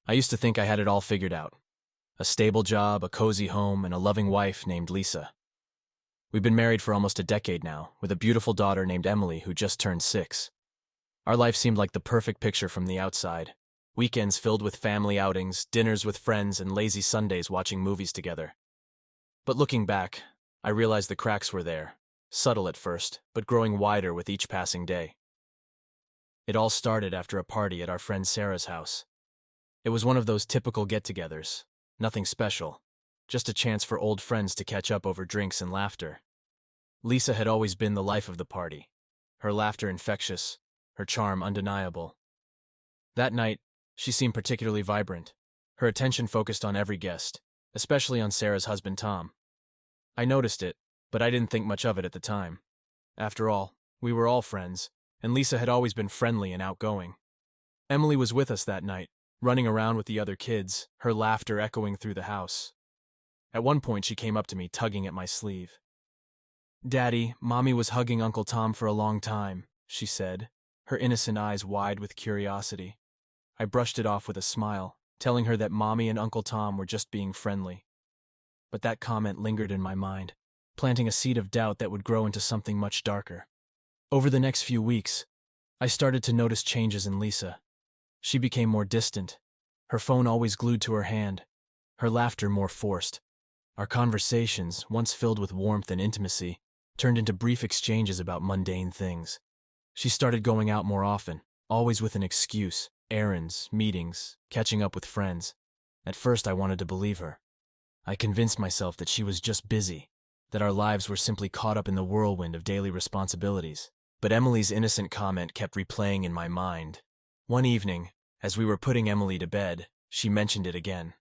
I used to think I had it all figured out. A stable job, a cozy home, and a loving wife named Lisa. We've been married for almost a decade now, with a beautiful daughter named Emily who just turned 6. Our life seemed like the perfect picture from the outside. Weekends filled with family outings, dinners with friends, and lazy Sundays watching movies together. But looking back, I realized the cracks were there, subtle at first, but growing wider with each passing day. It all started after a party at our friend Sarah's house. It was one of those typical get-togethers, nothing special, just a chance for old friends to catch up over drinks and laughter. Lisa had always been the life of the party, her laughter infectious, her charm undeniable. That night, she seemed particularly vibrant, her attention focused on every guest, especially on Sarah's husband Tom. I noticed it, but I didn't think much of it at the time. After all, we were all friends, and Lisa had always been friendly and outgoing. Emily was with us that night, running around with the other kids, her laughter echoing through the house. At one point she came up to me, tugging at my sleeve. "Daddy, Mommy was hugging Uncle Tom for a long time," she said, her innocent eyes wide with curiosity. I brushed it off with a smile, telling her that Mommy and Uncle Tom were just being friendly. But that comment lingered in my mind, planting a seed of doubt that would grow into something much darker. Over the next few weeks, I started to notice changes in Lisa. She became more distant, her phone always glued to her hand, her laughter more forced. Our conversations, once filled with warmth and intimacy, turned into brief exchanges about mundane things. She started going out more often, always with an excuse, errands, meetings, catching up with friends. At first I wanted to believe her. I convinced myself that she was just busy, that our lives were simply caught up in the whirlwind of daily responsibilities. But Emily's innocent comment kept replaying in my mind. One evening, as we were putting Emily to bed, she mentioned it again.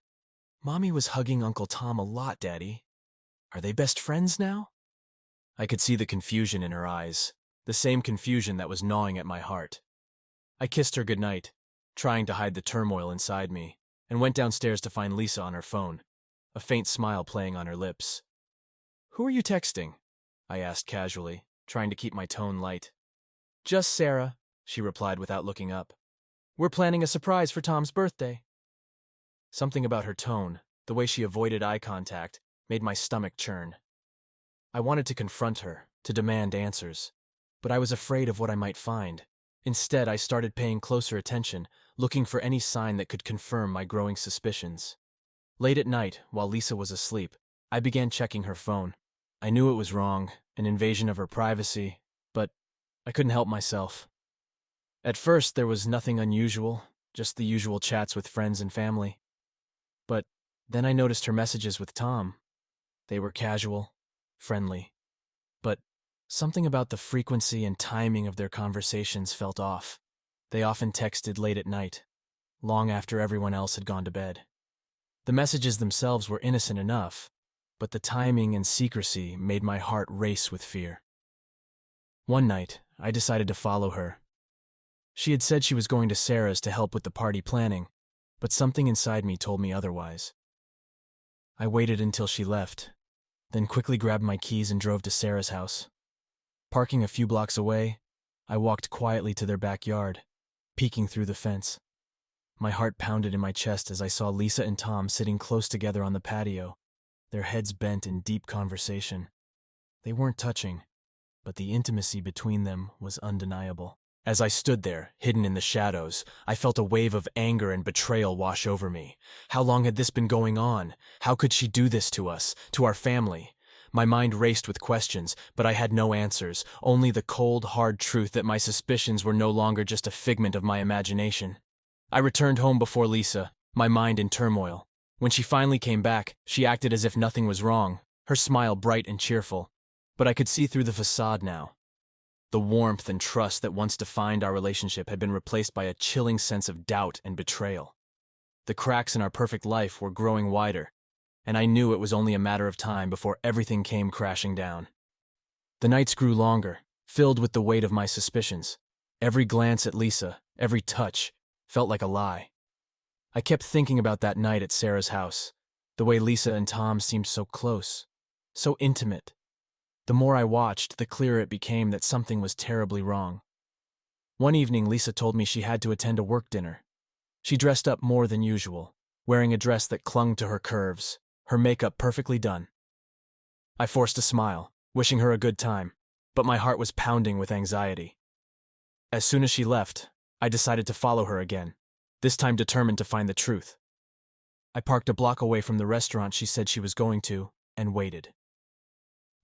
"Mommy was hugging Uncle Tom a lot, Daddy. Are they best friends now?" I could see the confusion in her eyes, the same confusion that was gnawing at my heart. I kissed her goodnight, trying to hide the turmoil inside me, and went downstairs to find Lisa on her phone, a faint smile playing on her lips. "Who are you texting?" I asked casually, trying to keep my tone light. "Just Sarah," she replied without looking up. "We're planning a surprise for Tom's birthday." Something about her tone, the way she avoided eye contact, made my stomach churn. I wanted to confront her, to demand answers, but I was afraid of what I might find. Instead, I started paying closer attention, looking for any sign that could confirm my growing suspicions. Late at night, while Lisa was asleep, I began checking her phone. I knew it was wrong, an invasion of her privacy, but I couldn't help myself. At first, there was nothing unusual, just the usual chats with friends and family. But then I noticed her messages with Tom. They were casual, friendly, but something about the frequency and timing of their conversations felt off. They often texted late at night, long after everyone else had gone to bed. The messages themselves were innocent enough, but the timing and secrecy made my heart race with fear. One night, I decided to follow her. She had said she was going to Sarah's to help with the party planning, but something inside me told me otherwise. I waited until she left, then quickly grabbed my keys and drove to Sarah's house. Parking a few blocks away, I walked quietly to their backyard, peeking through the fence. My heart pounded in my chest as I saw Lisa and Tom sitting close together on the patio, their heads bent in deep conversation. They weren't touching, but the intimacy between them was undeniable. As I stood there, hidden in the shadows, I felt a wave of anger and betrayal wash over me. How long had this been going on? How could she do this to us, to our family? My mind raced with questions, but I had no answers, only the cold, hard truth that my suspicions were no longer just a figment of my imagination. I returned home before Lisa, my mind in turmoil. When she finally came back, she acted as if nothing was wrong, her smile bright and cheerful. But I could see through the facade now. The warmth and trust that once defined our relationship had been replaced by a chilling sense of doubt and betrayal. The cracks in our perfect life were growing wider, and I knew it was only a matter of time before everything came crashing down. The nights grew longer, filled with the weight of my suspicions. Every glance at Lisa, every touch, felt like a lie. I kept thinking about that night at Sarah's house, the way Lisa and Tom seemed so close, so intimate. The more I watched, the clearer it became that something was terribly wrong. One evening, Lisa told me she had to attend a work dinner. She dressed up more than usual, wearing a dress that clung to her curves, her makeup perfectly done. I forced a smile, wishing her a good time, but my heart was pounding with anxiety. As soon as she left, I decided to follow her again, this time determined to find the truth. I parked a block away from the restaurant she said she was going to, and waited.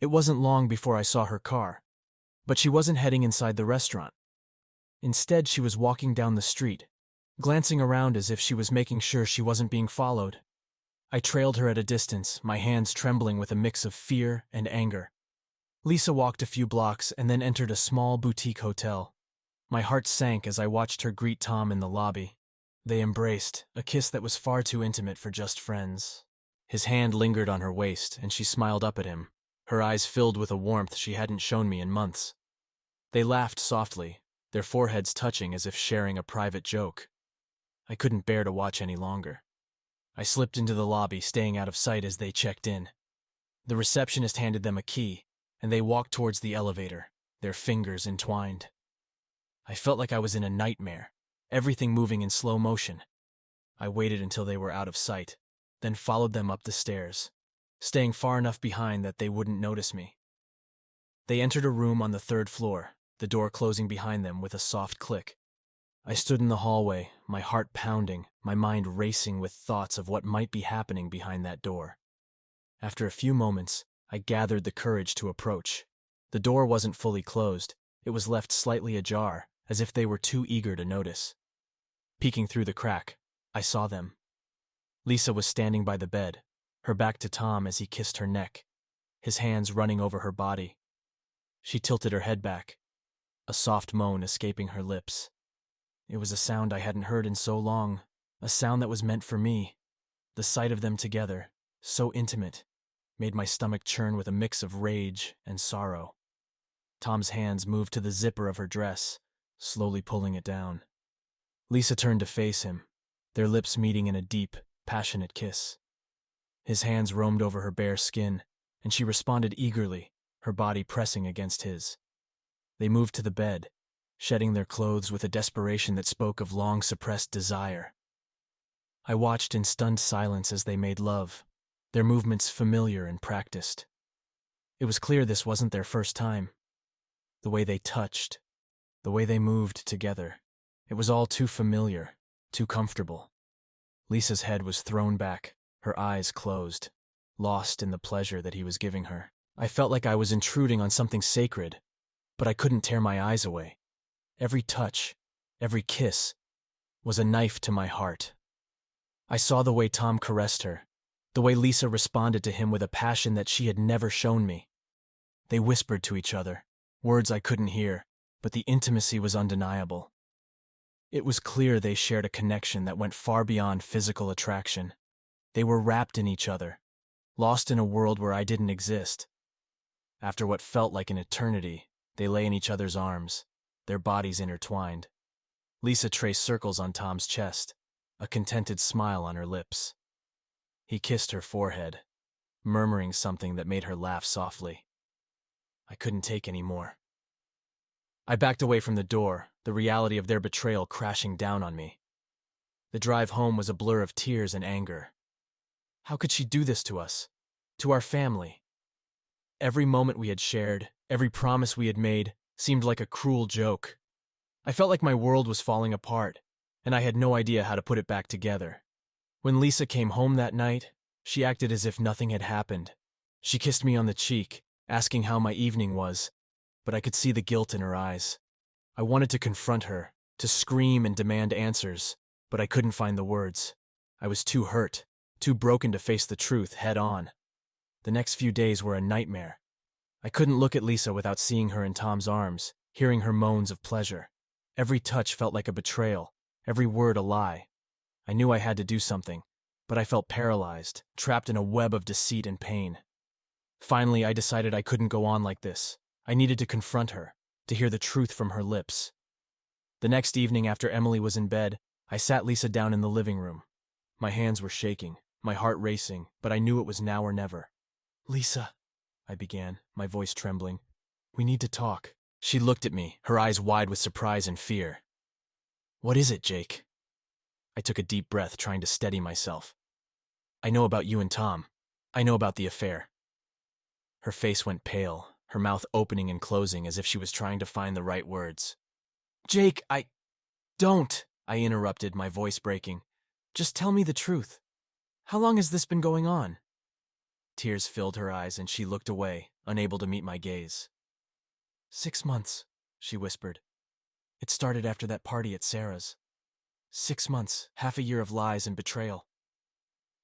It wasn't long before I saw her car, but she wasn't heading inside the restaurant. Instead, she was walking down the street, glancing around as if she was making sure she wasn't being followed. I trailed her at a distance, my hands trembling with a mix of fear and anger. Lisa walked a few blocks and then entered a small boutique hotel. My heart sank as I watched her greet Tom in the lobby. They embraced, a kiss that was far too intimate for just friends. His hand lingered on her waist, and she smiled up at him, her eyes filled with a warmth she hadn't shown me in months. They laughed softly, their foreheads touching as if sharing a private joke. I couldn't bear to watch any longer. I slipped into the lobby, staying out of sight as they checked in. The receptionist handed them a key, and they walked towards the elevator, their fingers entwined. I felt like I was in a nightmare, everything moving in slow motion. I waited until they were out of sight, then followed them up the stairs, staying far enough behind that they wouldn't notice me. They entered a room on the 3rd floor, the door closing behind them with a soft click. I stood in the hallway, my heart pounding, my mind racing with thoughts of what might be happening behind that door. After a few moments, I gathered the courage to approach. The door wasn't fully closed, it was left slightly ajar, as if they were too eager to notice. Peeking through the crack, I saw them. Lisa was standing by the bed, her back to Tom as he kissed her neck, his hands running over her body. She tilted her head back, a soft moan escaping her lips. It was a sound I hadn't heard in so long, a sound that was meant for me. The sight of them together, so intimate, made my stomach churn with a mix of rage and sorrow. Tom's hands moved to the zipper of her dress, slowly pulling it down. Lisa turned to face him, their lips meeting in a deep, passionate kiss. His hands roamed over her bare skin, and she responded eagerly, her body pressing against his. They moved to the bed, shedding their clothes with a desperation that spoke of long-suppressed desire. I watched in stunned silence as they made love, their movements familiar and practiced. It was clear this wasn't their first time. The way they touched, the way they moved together, it was all too familiar, too comfortable. Lisa's head was thrown back, her eyes closed, lost in the pleasure that he was giving her. I felt like I was intruding on something sacred, but I couldn't tear my eyes away. Every touch, every kiss, was a knife to my heart. I saw the way Tom caressed her, the way Lisa responded to him with a passion that she had never shown me. They whispered to each other, words I couldn't hear, but the intimacy was undeniable. It was clear they shared a connection that went far beyond physical attraction. They were wrapped in each other, lost in a world where I didn't exist. After what felt like an eternity, they lay in each other's arms, their bodies intertwined. Lisa traced circles on Tom's chest, a contented smile on her lips. He kissed her forehead, murmuring something that made her laugh softly. I couldn't take any more. I backed away from the door, the reality of their betrayal crashing down on me. The drive home was a blur of tears and anger. How could she do this to us? To our family? Every moment we had shared, every promise we had made, seemed like a cruel joke. I felt like my world was falling apart, and I had no idea how to put it back together. When Lisa came home that night, she acted as if nothing had happened. She kissed me on the cheek, asking how my evening was, but I could see the guilt in her eyes. I wanted to confront her, to scream and demand answers, but I couldn't find the words. I was too hurt, too broken to face the truth head on. The next few days were a nightmare. I couldn't look at Lisa without seeing her in Tom's arms, hearing her moans of pleasure. Every touch felt like a betrayal, every word a lie. I knew I had to do something, but I felt paralyzed, trapped in a web of deceit and pain. Finally, I decided I couldn't go on like this. I needed to confront her, to hear the truth from her lips. The next evening after Emily was in bed, I sat Lisa down in the living room. My hands were shaking, my heart racing, but I knew it was now or never. "Lisa," I began, my voice trembling, "we need to talk." She looked at me, her eyes wide with surprise and fear. "What is it, Jake?" I took a deep breath, trying to steady myself. I know about you and Tom. I know about the affair. Her face went pale, her mouth opening and closing as if she was trying to find the right words. Jake, Don't, I interrupted, my voice breaking. Just tell me the truth. How long has this been going on? Tears filled her eyes and she looked away, unable to meet my gaze. 6 months, she whispered. It started after that party at Sarah's. 6 months, half a year of lies and betrayal.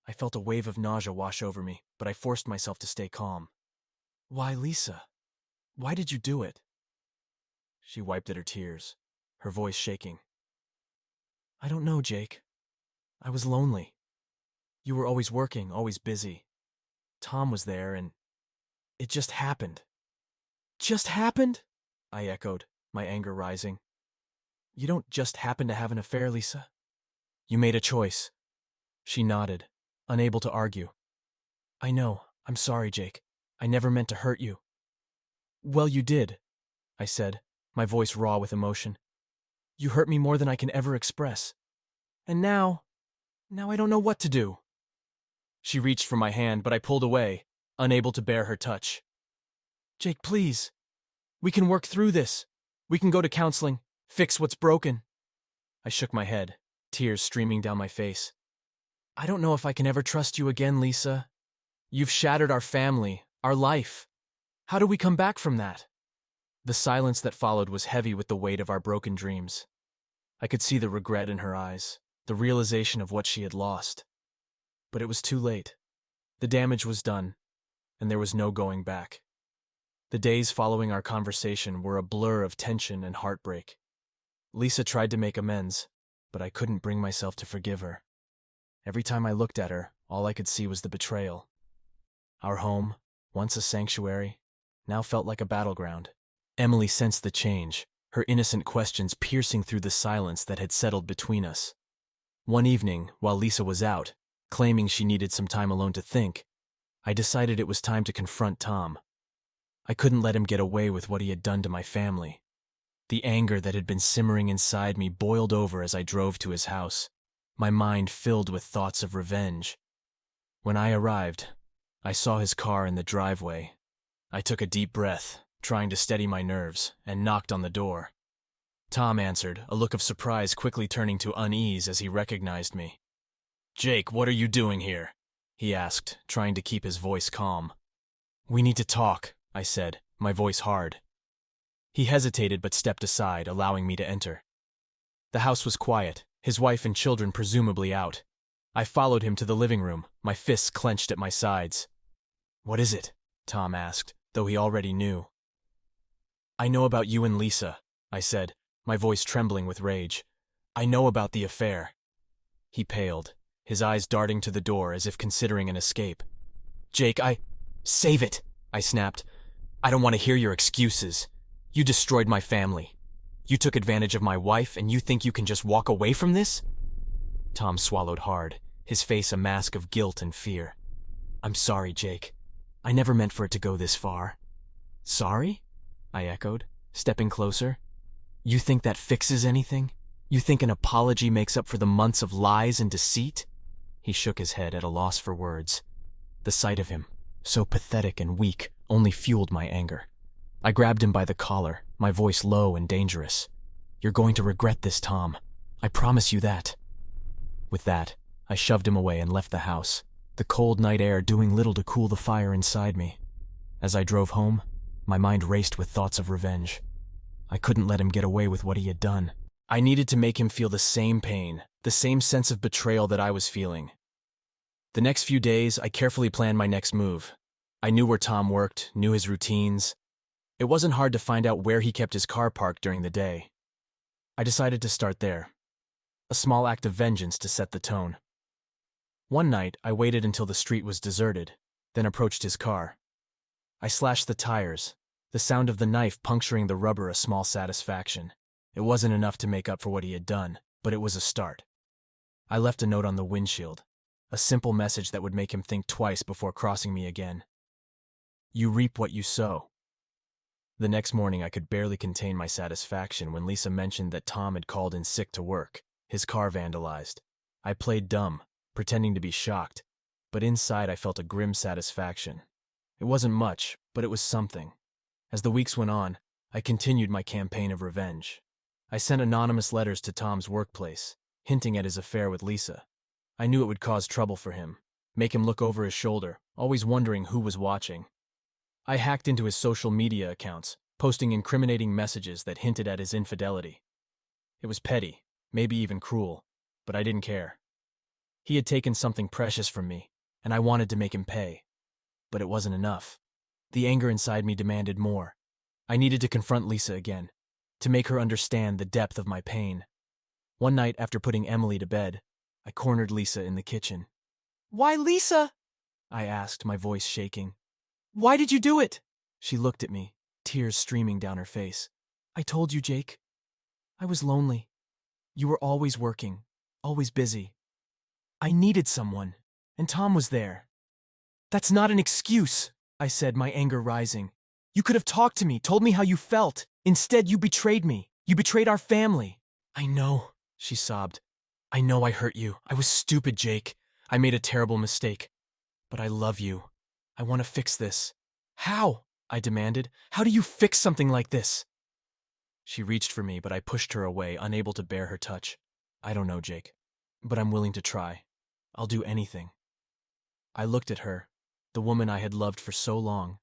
I felt a wave of nausea wash over me, but I forced myself to stay calm. Why, Lisa? Why did you do it? She wiped at her tears, her voice shaking. I don't know, Jake. I was lonely. You were always working, always busy. Tom was there, and it just happened. Just happened? I echoed, my anger rising. You don't just happen to have an affair, Lisa. You made a choice. She nodded, unable to argue. I know. I'm sorry, Jake. I never meant to hurt you. Well, you did, I said, my voice raw with emotion. You hurt me more than I can ever express. And now I don't know what to do. She reached for my hand, but I pulled away, unable to bear her touch. Jake, please. We can work through this. We can go to counseling, fix what's broken. I shook my head, tears streaming down my face. I don't know if I can ever trust you again, Lisa. You've shattered our family, our life. How do we come back from that? The silence that followed was heavy with the weight of our broken dreams. I could see the regret in her eyes, the realization of what she had lost. But it was too late. The damage was done, and there was no going back. The days following our conversation were a blur of tension and heartbreak. Lisa tried to make amends, but I couldn't bring myself to forgive her. Every time I looked at her, all I could see was the betrayal. Our home, once a sanctuary, now felt like a battleground. Emily sensed the change, her innocent questions piercing through the silence that had settled between us. One evening, while Lisa was out, claiming she needed some time alone to think, I decided it was time to confront Tom. I couldn't let him get away with what he had done to my family. The anger that had been simmering inside me boiled over as I drove to his house, my mind filled with thoughts of revenge. When I arrived, I saw his car in the driveway. I took a deep breath, trying to steady my nerves, and knocked on the door. Tom answered, a look of surprise quickly turning to unease as he recognized me. Jake, what are you doing here? He asked, trying to keep his voice calm. We need to talk, I said, my voice hard. He hesitated but stepped aside, allowing me to enter. The house was quiet, his wife and children presumably out. I followed him to the living room, my fists clenched at my sides. What is it? Tom asked, though he already knew. I know about you and Lisa, I said, my voice trembling with rage. I know about the affair. He paled, his eyes darting to the door as if considering an escape. Jake, Save it, I snapped. I don't want to hear your excuses. You destroyed my family. You took advantage of my wife, and you think you can just walk away from this? Tom swallowed hard, his face a mask of guilt and fear. I'm sorry, Jake. I never meant for it to go this far. Sorry? I echoed, stepping closer. You think that fixes anything? You think an apology makes up for the months of lies and deceit? He shook his head at a loss for words. The sight of him, so pathetic and weak, only fueled my anger. I grabbed him by the collar, my voice low and dangerous. You're going to regret this, Tom. I promise you that. With that, I shoved him away and left the house, the cold night air doing little to cool the fire inside me. As I drove home, my mind raced with thoughts of revenge. I couldn't let him get away with what he had done. I needed to make him feel the same pain, the same sense of betrayal that I was feeling. The next few days, I carefully planned my next move. I knew where Tom worked, knew his routines. It wasn't hard to find out where he kept his car parked during the day. I decided to start there. A small act of vengeance to set the tone. One night, I waited until the street was deserted, then approached his car. I slashed the tires, the sound of the knife puncturing the rubber a small satisfaction. It wasn't enough to make up for what he had done, but it was a start. I left a note on the windshield, a simple message that would make him think twice before crossing me again. You reap what you sow. The next morning, I could barely contain my satisfaction when Lisa mentioned that Tom had called in sick to work, his car vandalized. I played dumb, pretending to be shocked, but inside I felt a grim satisfaction. It wasn't much, but it was something. As the weeks went on, I continued my campaign of revenge. I sent anonymous letters to Tom's workplace, hinting at his affair with Lisa. I knew it would cause trouble for him, make him look over his shoulder, always wondering who was watching. I hacked into his social media accounts, posting incriminating messages that hinted at his infidelity. It was petty, maybe even cruel, but I didn't care. He had taken something precious from me, and I wanted to make him pay. But it wasn't enough. The anger inside me demanded more. I needed to confront Lisa again, to make her understand the depth of my pain. One night after putting Emily to bed, I cornered Lisa in the kitchen. "Why, Lisa?" I asked, my voice shaking. "Why did you do it?" She looked at me, tears streaming down her face. "I told you, Jake. I was lonely. You were always working, always busy. I needed someone, and Tom was there." "That's not an excuse," I said, my anger rising. "You could have talked to me, told me how you felt. Instead, you betrayed me. You betrayed our family." "I know," she sobbed. "I know I hurt you. I was stupid, Jake. I made a terrible mistake. But I love you. I want to fix this." "How?" I demanded. "How do you fix something like this?" She reached for me, but I pushed her away, unable to bear her touch. "I don't know, Jake, but I'm willing to try. I'll do anything." I looked at her, the woman I had loved for so long,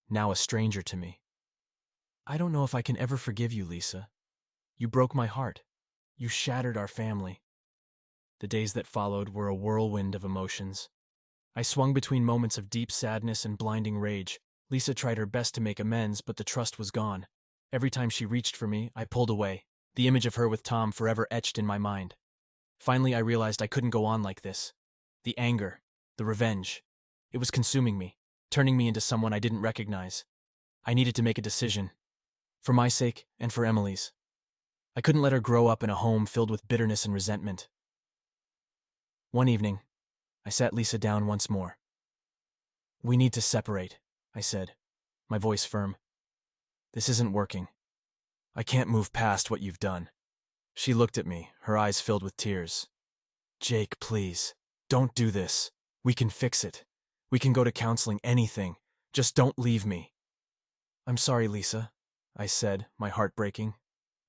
now a stranger to me. "I don't know if I can ever forgive you, Lisa. You broke my heart. You shattered our family." The days that followed were a whirlwind of emotions. I swung between moments of deep sadness and blinding rage. Lisa tried her best to make amends, but the trust was gone. Every time she reached for me, I pulled away, the image of her with Tom forever etched in my mind. Finally, I realized I couldn't go on like this. The anger, the revenge, it was consuming me, turning me into someone I didn't recognize. I needed to make a decision, for my sake and for Emily's. I couldn't let her grow up in a home filled with bitterness and resentment. One evening, I sat Lisa down once more. "We need to separate," I said, my voice firm. "This isn't working. I can't move past what you've done." She looked at me, her eyes filled with tears. "Jake, please, don't do this. We can fix it. We can go to counseling, anything. Just don't leave me." "I'm sorry, Lisa," I said, my heart breaking.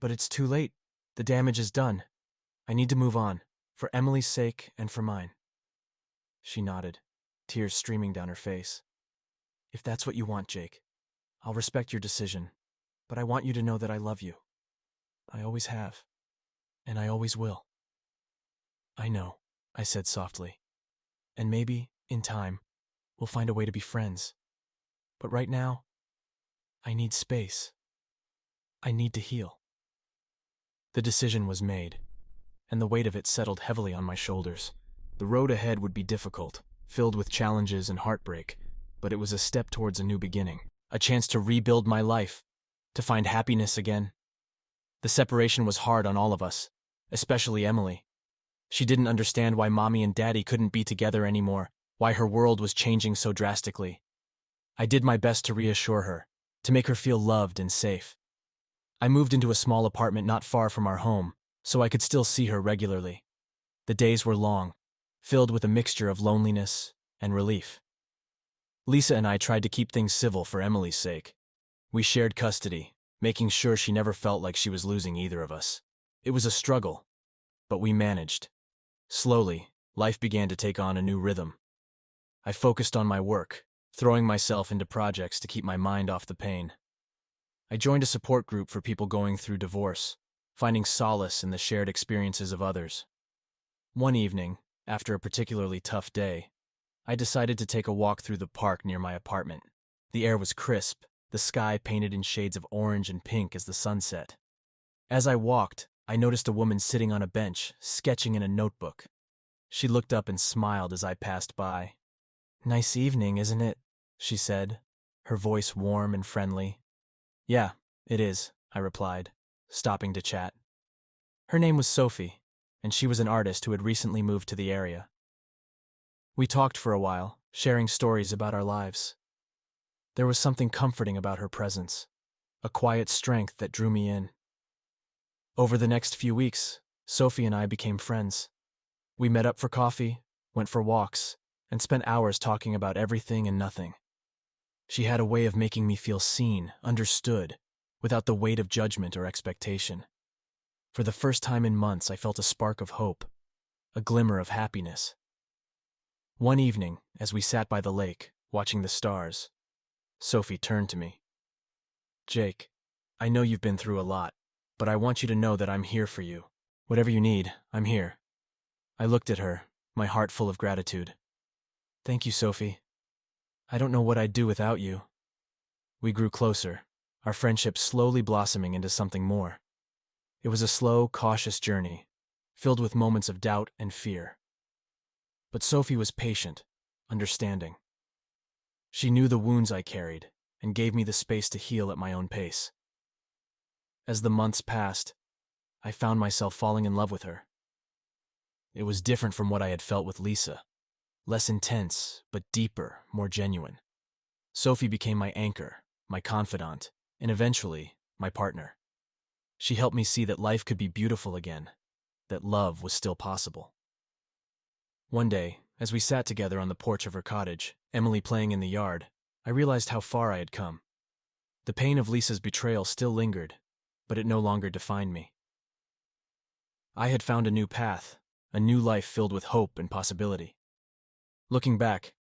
"But it's too late. The damage is done. I need to move on, for Emily's sake and for mine." She nodded, tears streaming down her face. "If that's what you want, Jake, I'll respect your decision, but I want you to know that I love you. I always have, and I always will." "I know," I said softly, "and maybe, in time, we'll find a way to be friends. But right now, I need space. I need to heal." The decision was made, and the weight of it settled heavily on my shoulders. The road ahead would be difficult, filled with challenges and heartbreak, but it was a step towards a new beginning, a chance to rebuild my life, to find happiness again. The separation was hard on all of us, especially Emily. She didn't understand why Mommy and Daddy couldn't be together anymore, why her world was changing so drastically. I did my best to reassure her, to make her feel loved and safe. I moved into a small apartment not far from our home, so I could still see her regularly. The days were long, filled with a mixture of loneliness and relief. Lisa and I tried to keep things civil for Emily's sake. We shared custody, making sure she never felt like she was losing either of us. It was a struggle, but we managed. Slowly, life began to take on a new rhythm. I focused on my work, throwing myself into projects to keep my mind off the pain. I joined a support group for people going through divorce, finding solace in the shared experiences of others. One evening, after a particularly tough day, I decided to take a walk through the park near my apartment. The air was crisp, the sky painted in shades of orange and pink as the sun set. As I walked, I noticed a woman sitting on a bench, sketching in a notebook. She looked up and smiled as I passed by. "Nice evening, isn't it?" she said, her voice warm and friendly. "Yeah, it is," I replied, stopping to chat. Her name was Sophie, and she was an artist who had recently moved to the area. We talked for a while, sharing stories about our lives. There was something comforting about her presence, a quiet strength that drew me in. Over the next few weeks, Sophie and I became friends. We met up for coffee, went for walks, and spent hours talking about everything and nothing. She had a way of making me feel seen, understood, without the weight of judgment or expectation. For the first time in months, I felt a spark of hope, a glimmer of happiness. One evening, as we sat by the lake, watching the stars, Sophie turned to me. "Jake, I know you've been through a lot, but I want you to know that I'm here for you. Whatever you need, I'm here." I looked at her, my heart full of gratitude. "Thank you, Sophie. I don't know what I'd do without you." We grew closer, our friendship slowly blossoming into something more. It was a slow, cautious journey, filled with moments of doubt and fear. But Sophie was patient, understanding. She knew the wounds I carried and gave me the space to heal at my own pace. As the months passed, I found myself falling in love with her. It was different from what I had felt with Lisa. Less intense, but deeper, more genuine. Sophie became my anchor, my confidant, and eventually, my partner. She helped me see that life could be beautiful again, that love was still possible. One day, as we sat together on the porch of her cottage, Emily playing in the yard, I realized how far I had come. The pain of Lisa's betrayal still lingered, but it no longer defined me. I had found a new path, a new life filled with hope and possibility. Looking back,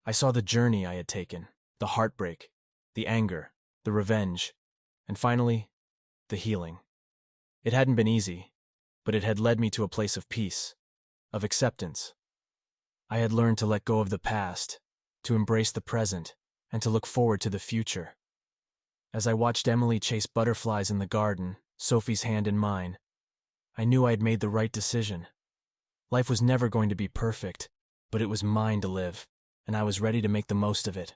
I saw the journey I had taken, the heartbreak, the anger, the revenge, and finally, the healing. It hadn't been easy, but it had led me to a place of peace, of acceptance. I had learned to let go of the past, to embrace the present, and to look forward to the future. As I watched Emily chase butterflies in the garden, Sophie's hand in mine, I knew I had made the right decision. Life was never going to be perfect, but it was mine to live, and I was ready to make the most of it.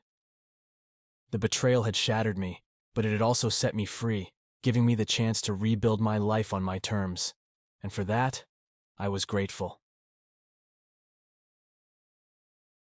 The betrayal had shattered me, but it had also set me free, giving me the chance to rebuild my life on my terms, and for that, I was grateful.